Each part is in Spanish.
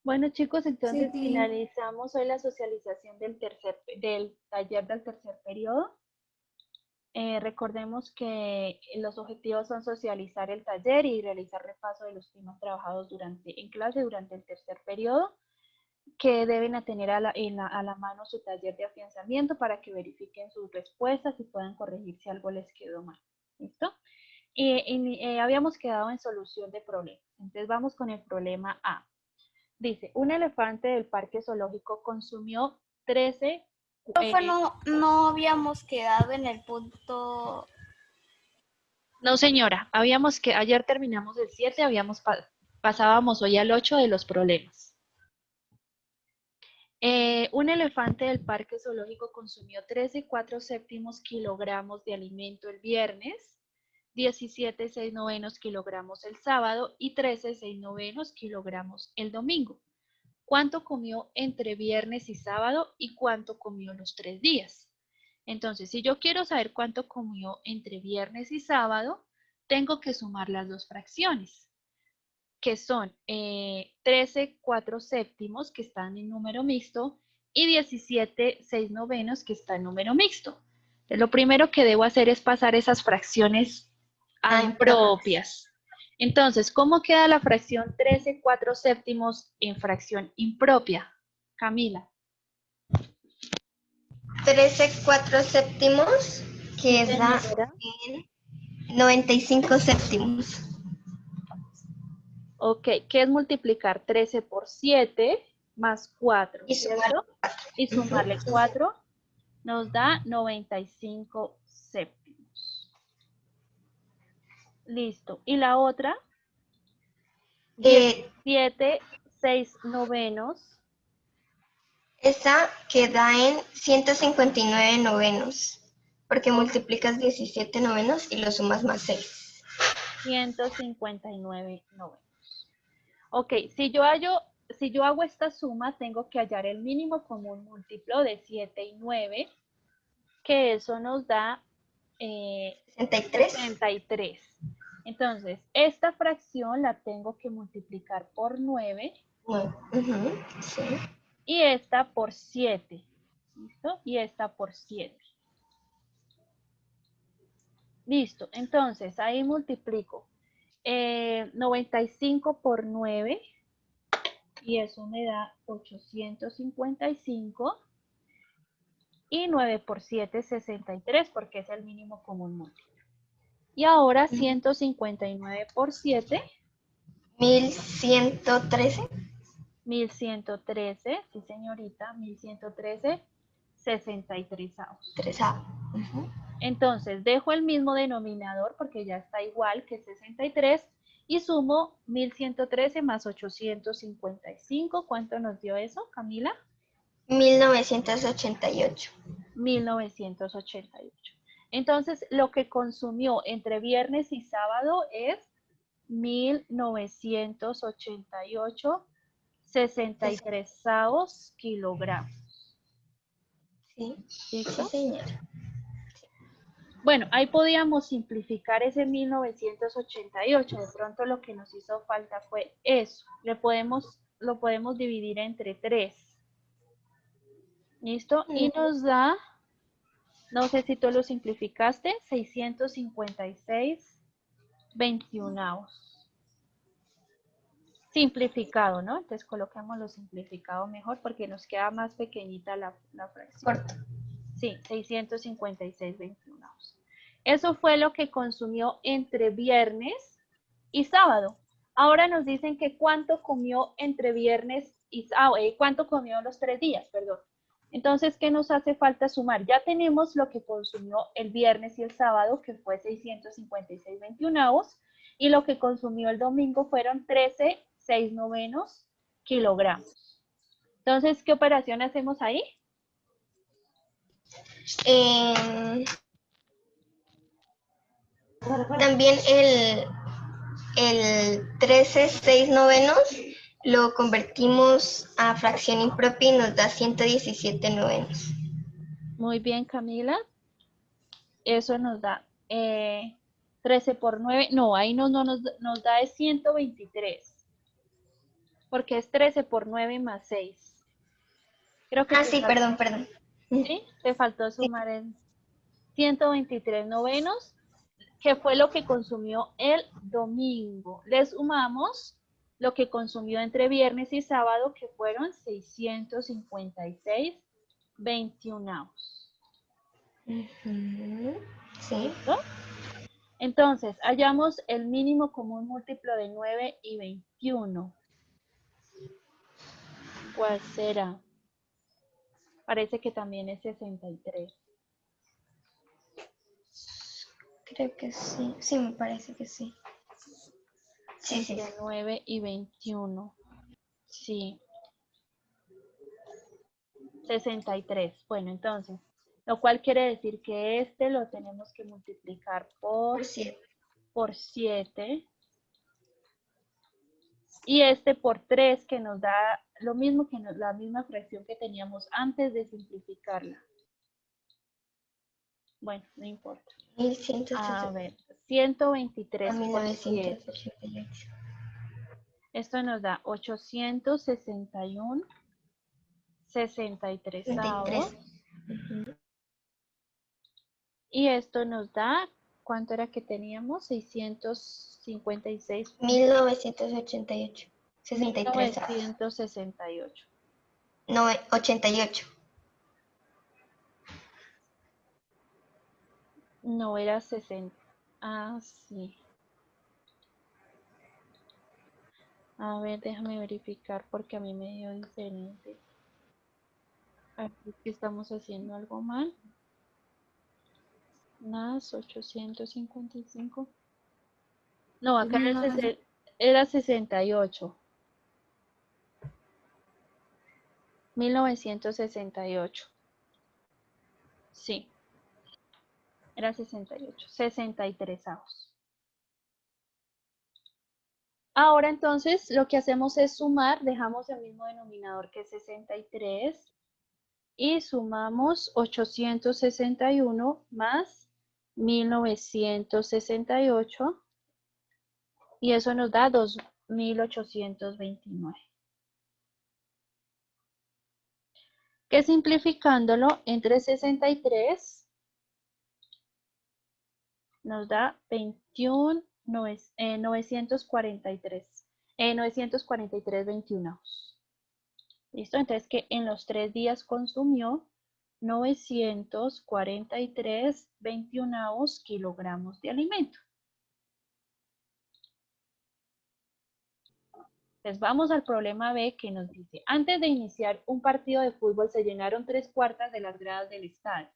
Bueno, chicos, Sí, entonces sí. finalizamos hoy la socialización del taller del tercer periodo. Recordemos que los objetivos son socializar el taller y realizar repaso de los temas trabajados en clase durante el tercer periodo, que deben tener a la mano su taller de afianzamiento para que verifiquen sus respuestas y puedan corregir si algo les quedó mal. ¿Listo? Habíamos quedado en solución de problemas. Entonces vamos con el problema A. Dice, un elefante del parque zoológico consumió 13. Profe, no habíamos quedado en el punto. No, señora, ayer terminamos el 7, pasábamos hoy al 8 de los problemas. Un elefante del parque zoológico consumió 13,4 kilogramos de alimento el viernes, 17,6 kilogramos el sábado y 13,6 kilogramos el domingo. ¿Cuánto comió entre viernes y sábado y cuánto comió los 3 días? Entonces, si yo quiero saber cuánto comió entre viernes y sábado, tengo que sumar las dos fracciones, que son 13,4, que están en número mixto, y 17,6, que está en número mixto. Entonces, lo primero que debo hacer es pasar esas fracciones a impropias. Entonces, ¿cómo queda la fracción 13,4 en fracción impropia? Camila. 13,4, Sí, queda señora. en 95 séptimos. Ok, ¿qué es multiplicar 13 por 7 más 4, Y sumar cierto? 4. Y sumarle 4 nos da 95 séptimos. Listo. Y la otra, 17,6. Esa queda en 159 novenos, porque Ok, multiplicas 17 novenos y lo sumas más 6. 159 novenos. Ok, si yo hago esta suma, tengo que hallar el mínimo común múltiplo de 7 y 9, que eso nos da 63. 63. Entonces, esta fracción la tengo que multiplicar por 9 Sí. y esta por 7. ¿Listo? Y esta por 7. Listo. Entonces, ahí multiplico 95 por 9 y eso me da 855. Y 9 por 7, 63, porque es el mínimo común múltiplo. Y ahora 159 por 7, 1113. 1113, sí señorita, 1113, 63 avos. 3. Entonces dejo el mismo denominador porque ya está igual que 63 y sumo 1113 más 855. ¿Cuánto nos dio eso, Camila? 1988. 1988. Entonces, lo que consumió entre viernes y sábado es 1988, 63 kilogramos. Sí, sí, ¿Listo? señora. Bueno, ahí podíamos simplificar ese 1988. De pronto lo que nos hizo falta fue eso. Lo podemos dividir entre 3. ¿Listo? Y nos da, no sé si tú lo simplificaste, 656 21avos. Simplificado, ¿no? Entonces coloquémoslo simplificado mejor porque nos queda más pequeñita la fracción. Corto. Sí, 656 21avos. Eso fue lo que consumió entre viernes y sábado. Ahora nos dicen que cuánto comió entre viernes y sábado, cuánto comió los 3 días, perdón. Entonces, ¿qué nos hace falta sumar? Ya tenemos lo que consumió el viernes y el sábado, que fue 656 21avos, y lo que consumió el domingo fueron 13,6 kilogramos. Entonces, ¿qué operación hacemos ahí? También el 13,6 lo convertimos a fracción impropia y nos da 117 novenos. Muy bien, Camila. Eso nos da 13 por 9. No, ahí nos da es 123. porque es 13 por 9 más 6. Creo que Ah, te sí, faltó, perdón. ¿sí? Te faltó sumar el 123 novenos, que fue lo que consumió el domingo. Le sumamos lo que consumió entre viernes y sábado, que fueron 656 21avos. Sí. ¿Listo? Entonces, hallamos el mínimo común múltiplo de 9 y 21. ¿Cuál será? Parece que también es 63. Creo que sí. Sí, me parece que sí. Sí, sí. Entre 9 y 21. Sí, 63. Bueno, entonces, lo cual quiere decir que este lo tenemos que multiplicar Por 7. por 7 y este por 3, que nos da lo mismo que la misma fracción que teníamos antes de simplificarla. Bueno, no importa. A 1180 ver, a 123 por 7. 1988. Esto nos da 861 63 33. y esto nos da, ¿cuánto era que teníamos? 656, 1988. 63 avos. 1968. No, 88. No era 60. Ah, sí. A ver, déjame verificar porque a mí me dio diferente. Aquí que estamos haciendo algo mal. Más 855. No, acá era 68. 1968. Sí, era 68. 63avos. Ahora entonces lo que hacemos es sumar, dejamos el mismo denominador que 63 y sumamos 861 más 1968 y eso nos da 2829. Que simplificándolo entre 63 nos da 943 21avos. ¿Listo? Entonces que en los 3 días consumió 943 21avos kilogramos de alimento. Entonces vamos al problema B, que nos dice: antes de iniciar un partido de fútbol se llenaron 3/4 de las gradas del estadio,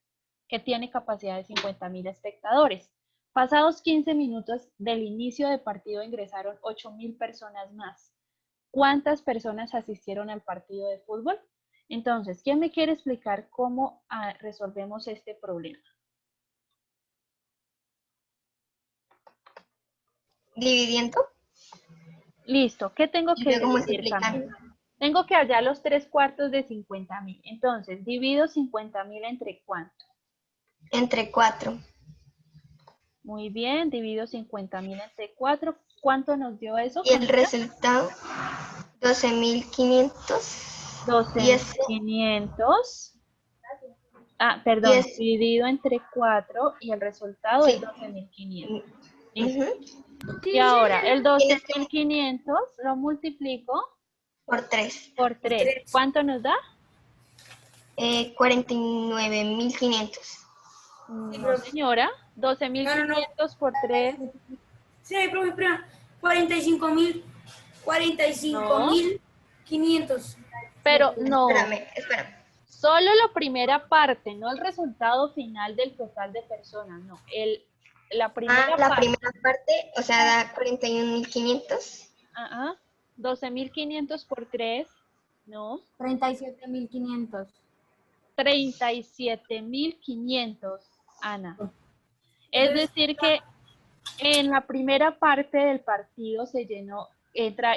que tiene capacidad de 50.000 espectadores. Pasados 15 minutos del inicio del partido ingresaron 8.000 personas más. ¿Cuántas personas asistieron al partido de fútbol? Entonces, ¿quién me quiere explicar cómo resolvemos este problema? Dividiendo Listo, ¿qué tengo y que luego dividir, Camila? multiplicando. Tengo que hallar los 3/4 de 50.000. Entonces, divido 50.000 entre ¿cuánto? Entre 4. Muy bien, divido 50.000 entre 4. ¿Cuánto nos dio eso, Y el Camila? resultado, 12.500. Y ese, 12.500. y Perdón, es, dividido entre 4 y el resultado es sí. 12.500. Listo. Ujú. Y ahora, el Tienes que 12.500 lo multiplico por 3. por 3. ¿Cuánto nos da? 49.500. No, señora. No. 12.500 por 3. Sí, profe, espera. 45.000. No, 45.500. pero no. Espérame. Solo la primera parte, no el resultado final del total de personas. No, la Ah, primera la parte. primera parte, o sea, da 41.500. 12.500 por 3. No. 37.500. 37.500, Ana. Es decir que en la primera parte del partido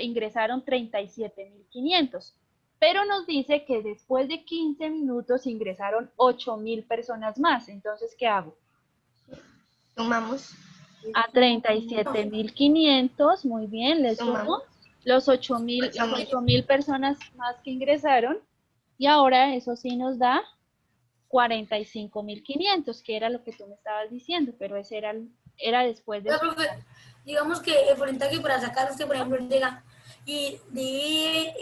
ingresaron 37.500, pero nos dice que después de 15 minutos ingresaron 8.000 personas más. Entonces, ¿qué hago? Sumamos. A 37.500, muy bien, le sumo. Sumamos. Los 8.000 personas más que ingresaron, y ahora eso sí nos da 45.500, que era lo que tú me estabas diciendo, pero ese era después de... Oiga, profe, digamos que el porcentaje para sacar usted, por ejemplo, llega y divide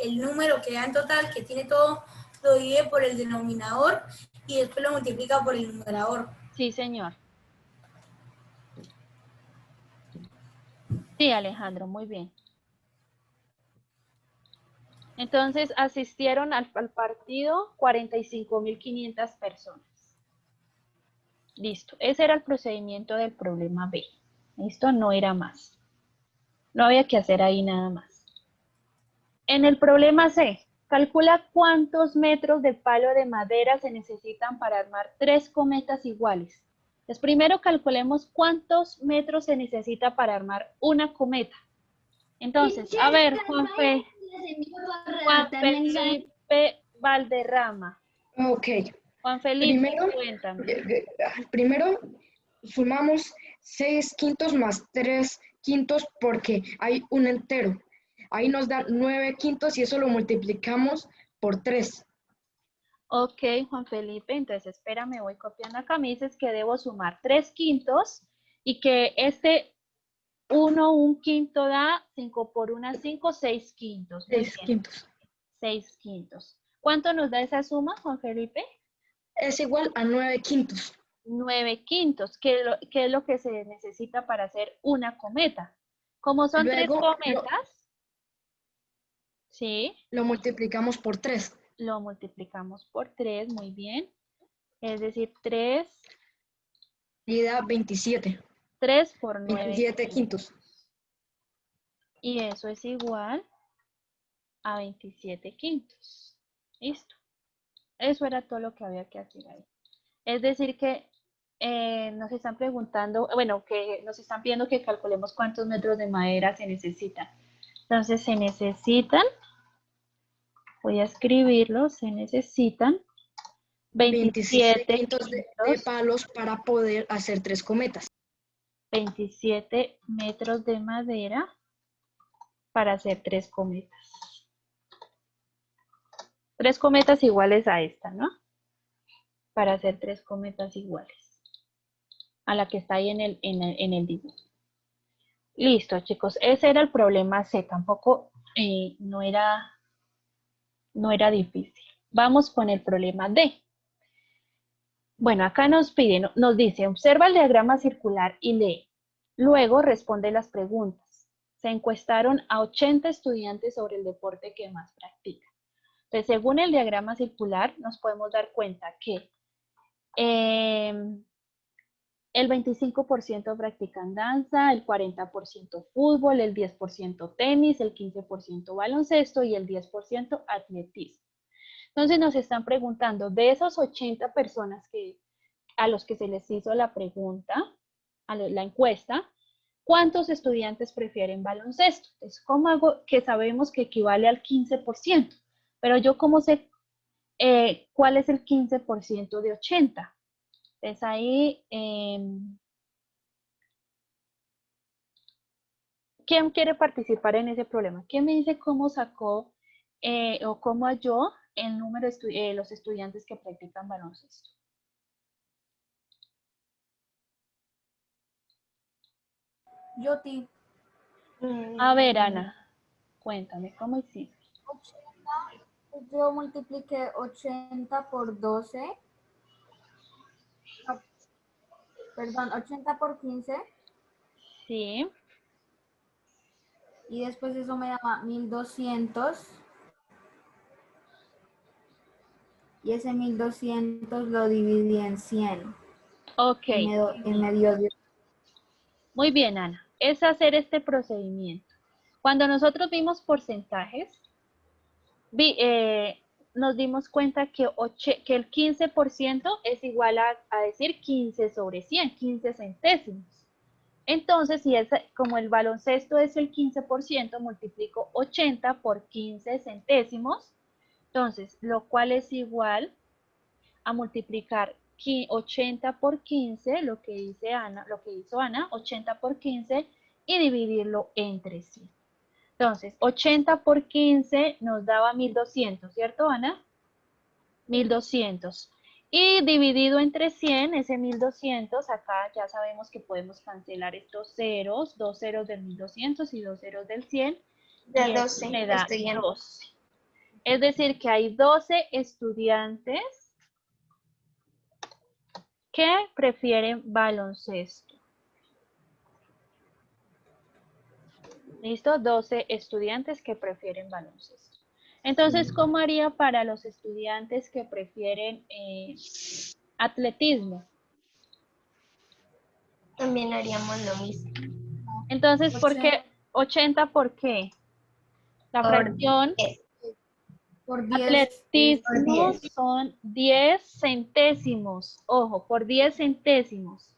el número que da en total, que tiene todo, lo divide por el denominador y después lo multiplica por el numerador. Sí, señor. Sí, Alejandro, muy bien. Entonces, asistieron al partido 45.500 personas. Listo. Ese era el procedimiento del problema B. Esto no era más. No había que hacer ahí nada más. En el problema C, calcula cuántos metros de palo de madera se necesitan para armar 3 cometas iguales. Entonces, primero calculemos cuántos metros se necesita para armar una cometa. Entonces, a ver, Juan Felipe Valderrama. Ok, Juan Felipe, primero, cuéntame. primero sumamos 6 quintos más 3 quintos porque hay un entero. Ahí nos da 9 quintos y eso lo multiplicamos por 3. Ok, Juan Felipe, entonces espérame, voy copiando acá. Me dices que debo sumar 3 quintos y que un quinto da 5 por 1, 5, 6 quintos. Muy 6 bien, quintos. 6 quintos. ¿Cuánto nos da esa suma, Juan Felipe? Es igual a 9 quintos. 9 quintos, que es lo que se necesita para hacer una cometa. Como son 3 Luego cometas, ¿sí? lo multiplicamos por 3. Lo multiplicamos por 3, muy bien. Es decir, 3 Y da 27. por 9 27 quintos. y eso es igual a 27 quintos. Listo. Eso era todo lo que había que hacer ahí. Es decir que nos están preguntando, bueno, que nos están pidiendo que calculemos cuántos metros de madera se necesitan. Entonces se necesitan, voy a escribirlo, se necesitan 27 27 quintos de quintos, palos para poder hacer 3 cometas. 27 metros de madera para hacer 3 cometas. 3 cometas iguales a esta, ¿no? Para hacer 3 cometas iguales a la que está ahí en el dibujo. Listo, chicos. Ese era el problema C. Tampoco no era difícil. Vamos con el problema D. Bueno, acá nos dice, observa el diagrama circular y lee. Luego responde las preguntas. Se encuestaron a 80 estudiantes sobre el deporte que más practican. Entonces, según el diagrama circular, nos podemos dar cuenta que el 25% practican danza, el 40% fútbol, el 10% tenis, el 15% baloncesto y el 10% atletismo. Entonces nos están preguntando, de esas 80 personas a los que se les hizo la pregunta, la encuesta, ¿cuántos estudiantes prefieren baloncesto? Entonces, ¿cómo hago que sabemos que equivale al 15%? Pero yo, ¿cómo sé cuál es el 15% de 80? Entonces ahí, ¿quién quiere participar en ese problema? ¿Quién me dice cómo sacó o cómo halló el número de los estudiantes que practican baloncesto? Yo ti. A ver, Ana, cuéntame, ¿cómo hiciste? 80, yo multipliqué 80 por 12. Perdón, 80 por 15. Sí, Y después eso me da 1200. Y ese 1200 lo dividí en 100. ok. Y me dio 10. Muy bien, Ana. Es hacer este procedimiento. Cuando nosotros vimos porcentajes, nos dimos cuenta que el 15% es igual a decir 15 sobre 100, 15 centésimos. Entonces, como el baloncesto es el 15%, multiplico 80 por 15 centésimos, entonces, lo cual es igual a multiplicar 80 por 15, lo que hizo Ana, 80 por 15, y dividirlo entre 100. Entonces, 80 por 15 nos daba 1200, ¿cierto, Ana? 1200. Y dividido entre 100, ese 1200, acá ya sabemos que podemos cancelar estos ceros, 2 ceros del 1200 y 2 ceros del 100. Da Y esto 12 me da estudiantes. 12. Es decir, que hay 12 estudiantes que prefieren baloncesto. ¿Listo? 12 estudiantes que prefieren baloncesto. Entonces, ¿cómo haría para los estudiantes que prefieren atletismo? También haríamos lo mismo. Entonces, ¿por qué 80 por qué? La Por fracción 10. Por 10. atletismo por 10. son 10 centésimos. Ojo, por 10 centésimos.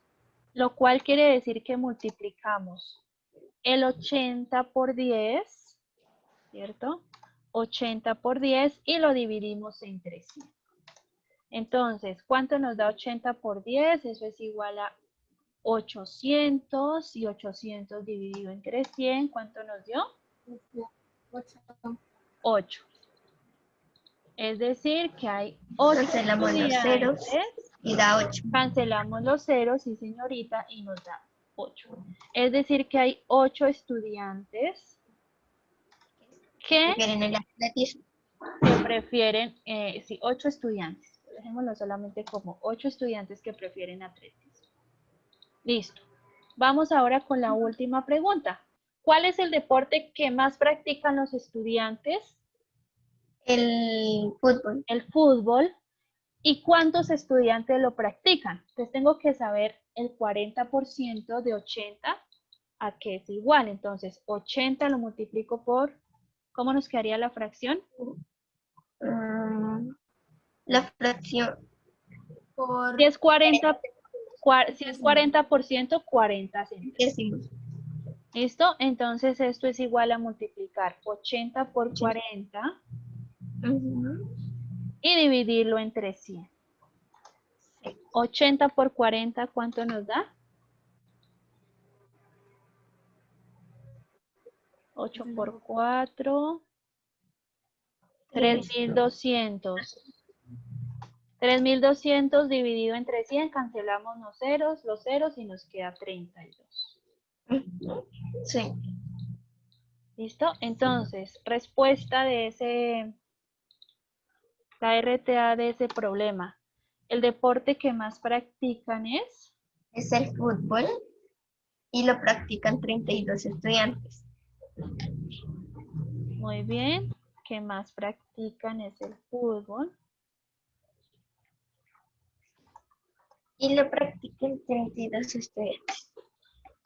Lo cual quiere decir que multiplicamos el 80 por 10, ¿cierto? 80 por 10 y lo dividimos entre 100. Entonces, ¿cuánto nos da 80 por 10? Eso es igual a 800 y 800 dividido entre 100, ¿cuánto nos dio? 8. Es decir, que hay 8 Cancelamos los estudiantes. ceros y da 8. Cancelamos los ceros, sí señorita, y nos da 8. Es decir, que hay 8 estudiantes que Prefieren el atletismo. prefieren, sí, 8 estudiantes. Dejémoslo solamente como 8 estudiantes que prefieren atletismo. Listo. Vamos ahora con la última pregunta. ¿Cuál es el deporte que más practican los estudiantes? El fútbol. El fútbol. ¿Y cuántos estudiantes lo practican? Entonces tengo que saber el 40% de 80 a qué es igual. Entonces 80 lo multiplico por, ¿cómo nos quedaría la fracción? La fracción. Por Si es 40, si es 40%, 40 centésimos. Decimos. ¿Listo? Entonces esto es igual a multiplicar 80 por 40 y dividirlo entre 100. 80 por 40, ¿cuánto nos da? 8 por 4, 3200. 3200 dividido entre 100, cancelamos los ceros y nos queda 32. Sí. ¿Listo? Entonces, respuesta de la RTA de ese problema. El deporte que más practican es el fútbol y lo practican 32 estudiantes. Muy bien. ¿Qué más practican es el fútbol? Y lo practican 32 estudiantes.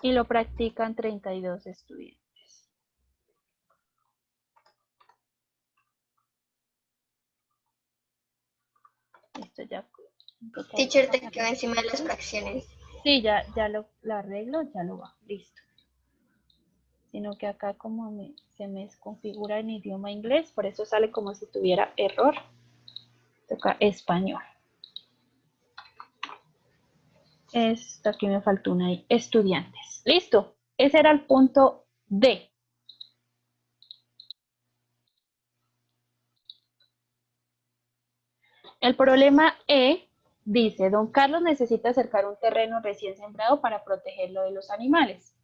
Y lo practican 32 estudiantes. Esto ya. Teacher, te quedó encima de las fracciones. Sí, ya lo arreglo, ya lo bajo. Listo. Sino que acá como se me desconfigura en idioma inglés, por eso sale como si tuviera error. Toca español. Aquí me faltó una ahí. Estudiantes. Listo. Ese era el punto D. El problema E dice, don Carlos necesita acercar un terreno recién sembrado para protegerlo de los animales.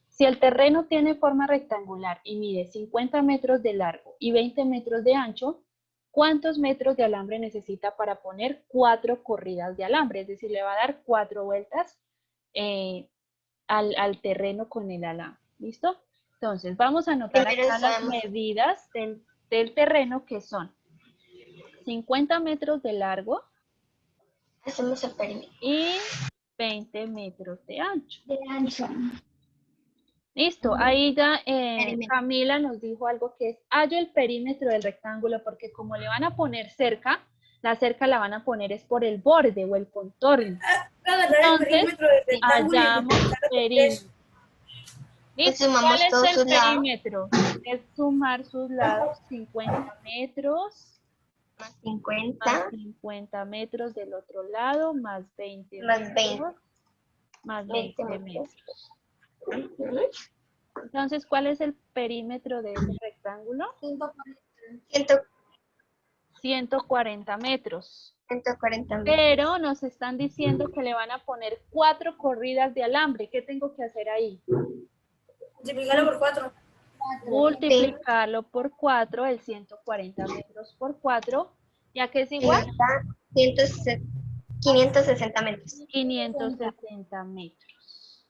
Si el terreno tiene forma rectangular y mide 50 metros de largo y 20 metros de ancho, ¿cuántos metros de alambre necesita para poner 4 corridas de alambre? Es decir, le va a dar 4 vueltas al terreno con el alambre. ¿Listo? Entonces, vamos a anotar acá las medidas del terreno que son 50 metros de largo Hacemos el perímetro. y 20 metros de ancho. Listo, Ujú. ahí ya Perímetro. Camila nos dijo algo que es hallo el perímetro del rectángulo, porque como le van a poner cerca, la cerca la van a poner es por el borde o el contorno. Entonces, hallamos perímetro. ¿Listo? ¿Cuál es el perímetro? Es sumar sus lados, 50 metros. Más 50. Más 50 metros del otro lado, más 20 Más metros. 20. Más 20 metros. Entonces, ¿cuál es el perímetro de ese rectángulo? 140 metros. 140 metros. Pero nos están diciendo que le van a poner 4 corridas de alambre. ¿Qué tengo que hacer ahí? Multiplicarlo por 4. Multiplicarlo por 4, el 140 metros por 4, ya que es Y igual nos da 560 metros. 560 metros.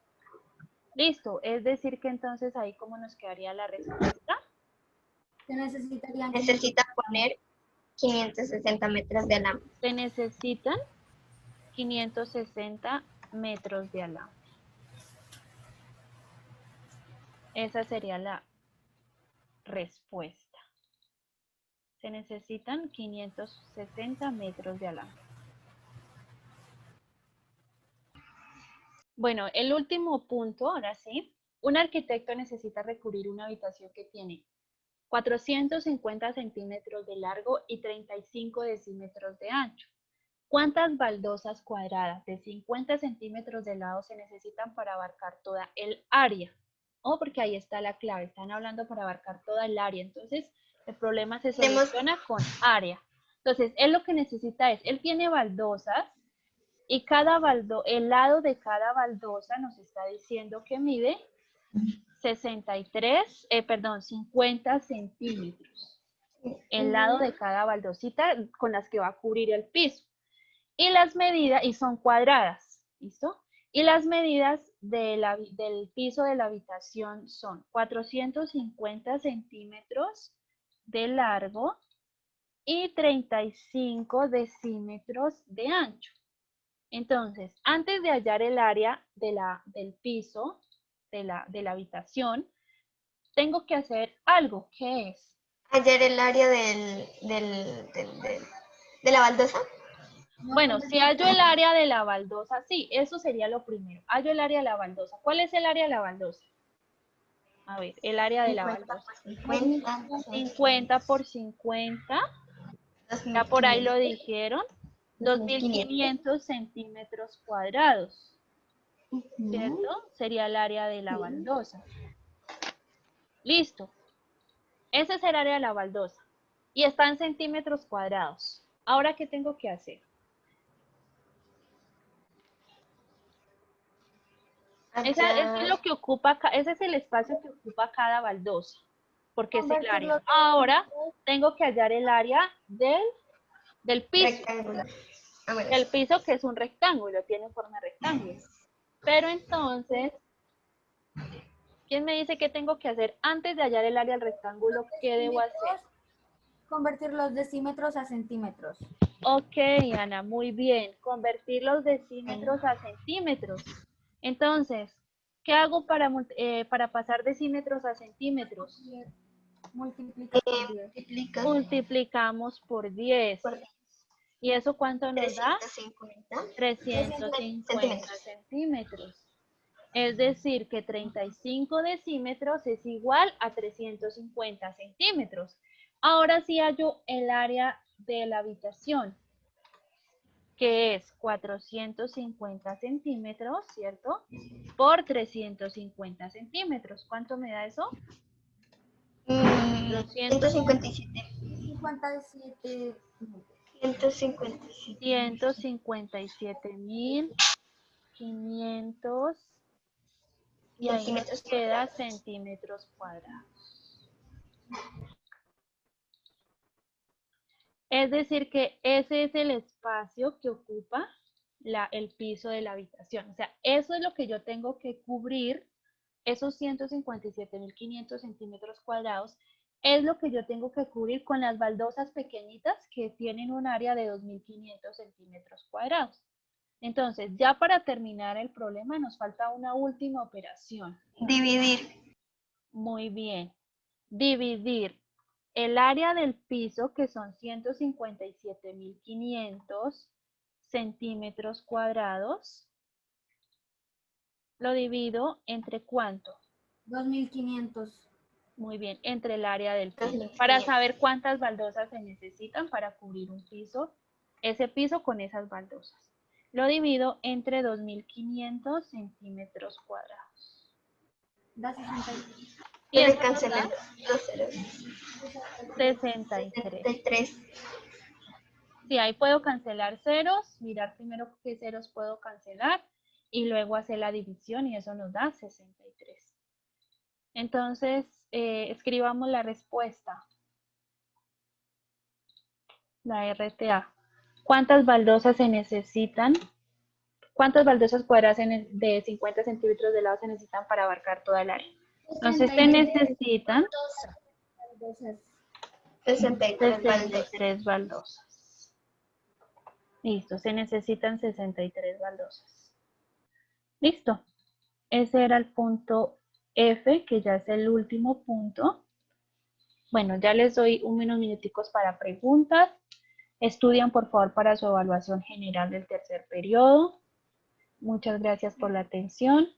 Listo, es decir que entonces ahí cómo nos quedaría la respuesta. Se necesitarían Necesita poner 560 metros de alambre. Se necesitan 560 metros de alambre. Esa sería la respuesta. Se necesitan 560 metros de alambre. Bueno, el último punto, ahora sí. Un arquitecto necesita recubrir una habitación que tiene 450 centímetros de largo y 35 decímetros de ancho. ¿Cuántas baldosas cuadradas de 50 centímetros de lado se necesitan para abarcar toda el área? Oh, porque ahí está la clave, están hablando para abarcar toda el área. Entonces, el problema se soluciona con área. Entonces, él lo que necesita es, él tiene baldosas y el lado de cada baldosa nos está diciendo que mide 50 centímetros. El lado de cada baldosita con las que va a cubrir el piso. Y las medidas, y son cuadradas, ¿listo? Y las medidas del piso de la habitación son 450 centímetros de largo y 35 decímetros de ancho. Entonces, antes de hallar el área del piso de la habitación, tengo que hacer algo. ¿Qué es? Hallar el área de la baldosa. Bueno, si hallo el área de la baldosa, sí, eso sería lo primero. Hallo el área de la baldosa. ¿Cuál es el área de la baldosa? A ver, el área de la 50 baldosa. por 50. 50 por 50. Ya por ahí lo dijeron. 2.500 centímetros cuadrados. ¿Cierto? Sería el área de la baldosa. Listo. Ese es el área de la baldosa. Y está en centímetros cuadrados. Ahora, ¿qué tengo que hacer? Ese es lo que ocupa, ese es el espacio que ocupa cada baldosa, porque es el área. Ahora tengo que hallar el área del piso. Rectangular. Bueno. El piso, que es un rectángulo, tiene forma de rectángulo. Pero entonces, ¿quién me dice qué tengo que hacer antes de hallar el área del rectángulo? ¿Qué debo hacer? convertir los decímetros a centímetros. Ok, Ana, muy bien. Convertir los decímetros a centímetros. Entonces, ¿qué hago para pasar decímetros a centímetros? Multiplica por 10. Multiplicamos por 10. ¿Y eso cuánto nos da? 350. 350 centímetros. Es decir, que 35 decímetros es igual a 350 centímetros. Ahora sí hallo el área de la habitación, que es 450 centímetros, ¿cierto? Por 350 centímetros. ¿Cuánto me da eso? 157. 57. 157.500 y ahí nos queda centímetros cuadrados. Es decir que ese es el espacio que ocupa el piso de la habitación. O sea, eso es lo que yo tengo que cubrir, esos 157.500 centímetros cuadrados, es lo que yo tengo que cubrir con las baldosas pequeñitas que tienen un área de 2.500 centímetros cuadrados. Entonces, ya para terminar el problema nos falta una última operación. Dividir. Muy bien. Dividir el área del piso, que son 157.500 centímetros cuadrados, lo divido entre ¿cuánto? 2500. Muy bien, entre el área del piso. 2500. Para saber cuántas baldosas se necesitan para cubrir un piso, ese piso con esas baldosas. Lo divido entre 2.500 centímetros cuadrados. Da 63. Y Debe esto nos cancelar da los ceros. 63. 63. Sí, ahí puedo cancelar ceros, mirar primero qué ceros puedo cancelar y luego hacer la división y eso nos da 63. Entonces, escribamos la respuesta. La RTA. ¿Cuántas baldosas se necesitan? ¿Cuántas baldosas cuadradas de 50 centímetros de lado se necesitan para abarcar toda el área? Entonces se necesitan 63 baldos. 63 baldosas. Listo, se necesitan 63 baldosas. Listo. Ese era el punto F, que ya es el último punto. Bueno, ya les doy unos minuticos para preguntas. Estudian, por favor, para su evaluación general del tercer periodo. Muchas gracias por la atención.